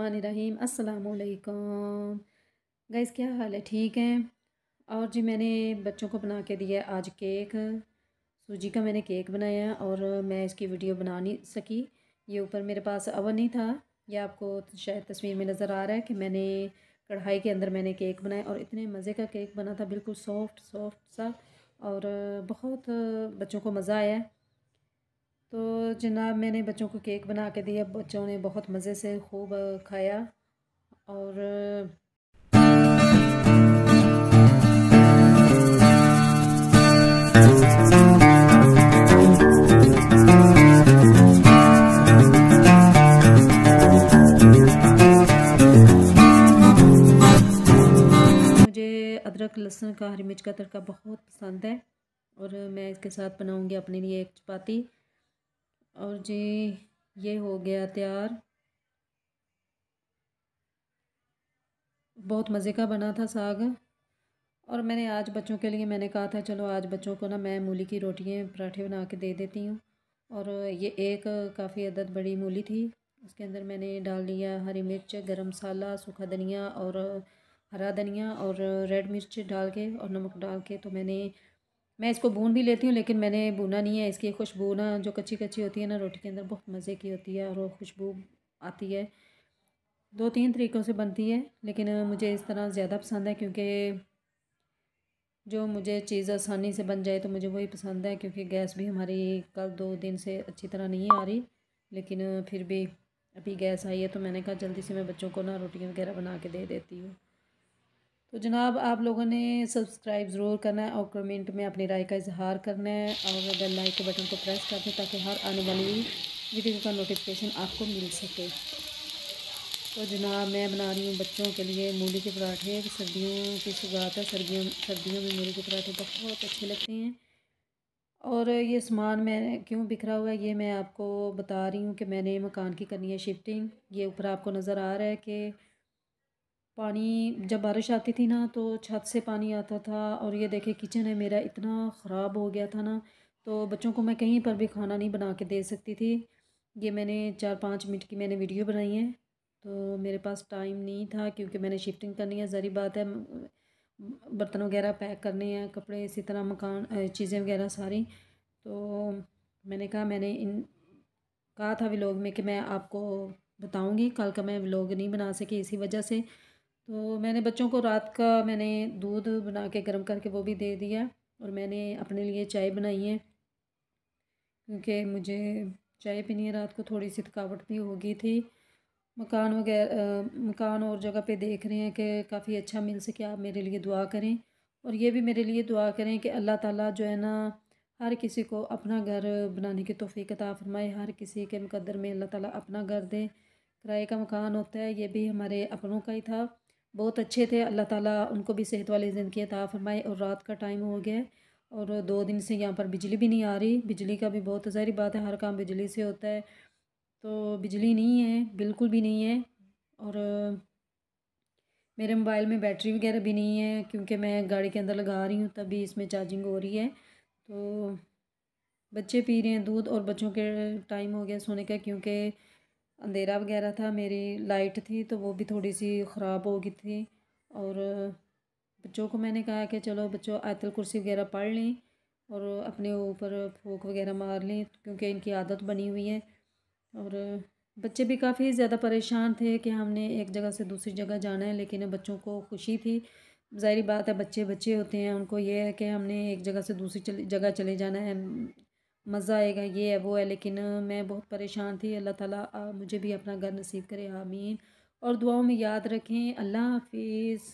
बिस्मिल्लाहिर्रहमानिर्रहीम अस्सलामुअलैकुम गाइस, क्या हाल है? ठीक हैं। और जी मैंने बच्चों को बना के दिया आज केक। सूजी का मैंने केक बनाया और मैं इसकी वीडियो बना नहीं सकी। ये ऊपर मेरे पास अवन नहीं था। ये आपको शायद तस्वीर में नज़र आ रहा है कि मैंने कढ़ाई के अंदर मैंने केक बनाया और इतने मज़े का केक बना था, बिल्कुल सॉफ्ट सॉफ्ट सा। और बहुत बच्चों को मज़ा आया। तो जनाब मैंने बच्चों को केक बना के दिया, बच्चों ने बहुत मज़े से खूब खाया। और मुझे अदरक लहसुन का हरी मिर्च का तड़का बहुत पसंद है और मैं इसके साथ बनाऊंगी अपने लिए एक चपाती। और जी ये हो गया तैयार। बहुत मज़े का बना था साग। और मैंने आज बच्चों के लिए मैंने कहा था चलो आज बच्चों को ना मैं मूली की रोटियां पराठे बना के दे देती हूँ। और ये एक काफ़ी अदद बड़ी मूली थी। उसके अंदर मैंने डाल दिया हरी मिर्च, गरम मसाला, सूखा धनिया और हरा धनिया और रेड मिर्च डाल के और नमक डाल के। तो मैं इसको भून भी लेती हूँ, लेकिन मैंने भूना नहीं है। इसकी खुशबू ना जो कच्ची कच्ची होती है ना रोटी के अंदर, बहुत मज़े की होती है और वो खुशबू आती है। दो तीन तरीक़ों से बनती है, लेकिन मुझे इस तरह ज़्यादा पसंद है क्योंकि जो मुझे चीज़ आसानी से बन जाए तो मुझे वही पसंद है। क्योंकि गैस भी हमारी कल 2 दिन से अच्छी तरह नहीं आ रही, लेकिन फिर भी अभी गैस आई है तो मैंने कहा जल्दी से मैं बच्चों को ना रोटियां वगैरह बना के दे देती हूँ। तो जनाब आप लोगों ने सब्सक्राइब ज़रूर करना है और कमेंट में अपनी राय का इजहार करना है और बेल लाइक के बटन को प्रेस कर दें ताकि हर आने वाली वीडियो का नोटिफिकेशन आपको मिल सके। तो जनाब मैं बना रही हूँ बच्चों के लिए मूली के पराठे। सर्दियों की शुरुआत है, सर्दियों में मूली के पराठे बहुत अच्छे लगते हैं। और ये सामान मैं क्यों बिखरा हुआ है ये मैं आपको बता रही हूँ कि मैंने मकान की करनी है शिफ्टिंग। ये ऊपर आपको नज़र आ रहा है कि पानी जब बारिश आती थी ना तो छत से पानी आता था। और ये देखे किचन है मेरा इतना ख़राब हो गया था ना, तो बच्चों को मैं कहीं पर भी खाना नहीं बना के दे सकती थी। ये मैंने 4-5 मिनट की मैंने वीडियो बनाई है। तो मेरे पास टाइम नहीं था क्योंकि मैंने शिफ्टिंग करनी है, ज़ाहिर बात है। बर्तन वगैरह पैक करने हैं, कपड़े इसी तरह मकान चीज़ें वगैरह सारी। तो मैंने कहा मैंने इन कहा था व्लॉग में कि मैं आपको बताऊंगी। कल का मैं व्लॉग नहीं बना सकी इसी वजह से। तो मैंने बच्चों को रात का मैंने दूध बना के गर्म करके वो भी दे दिया। और मैंने अपने लिए चाय बनाई है क्योंकि मुझे चाय पीनी है। रात को थोड़ी सी थकावट भी हो गई थी। मकान और जगह पे देख रहे हैं कि काफ़ी अच्छा मिल सके। आप मेरे लिए दुआ करें और ये भी मेरे लिए दुआ करें कि अल्लाह ताला जो है ना हर किसी को अपना घर बनाने की तौफीक अता फरमाए। हर किसी के मुकद्दर में अल्लाह ताला अपना घर दे। किराए का मकान होता है, ये भी हमारे अपनों का ही था। बहुत अच्छे थे, अल्लाह ताला उनको भी सेहत वाली ज़िंदगी अता फरमाए। और रात का टाइम हो गया है और 2 दिन से यहाँ पर बिजली भी नहीं आ रही। बिजली का भी बहुत ज़ाहिर बात है, हर काम बिजली से होता है। तो बिजली नहीं है, बिल्कुल भी नहीं है। और मेरे मोबाइल में बैटरी वगैरह भी नहीं है क्योंकि मैं गाड़ी के अंदर लगा रही हूँ तभी इसमें चार्जिंग हो रही है। तो बच्चे पी रहे हैं दूध और बच्चों के टाइम हो गया सोने का क्योंकि अंधेरा वगैरह था। मेरी लाइट थी तो वो भी थोड़ी सी ख़राब हो गई थी। और बच्चों को मैंने कहा कि चलो बच्चों आयतल कुर्सी वगैरह पढ़ लें और अपने ऊपर फूक वगैरह मार लें क्योंकि इनकी आदत बनी हुई है। और बच्चे भी काफ़ी ज़्यादा परेशान थे कि हमने एक जगह से दूसरी जगह जाना है, लेकिन बच्चों को खुशी थी। ज़ाहिर बात है, बच्चे बच्चे होते हैं, उनको ये है कि हमने एक जगह से दूसरी जगह चले जाना है, मज़ा आएगा, ये है वो है। लेकिन मैं बहुत परेशान थी। अल्लाह ताला मुझे भी अपना घर नसीब करे, आमीन। और दुआओं में याद रखें। अल्लाह हाफिज़।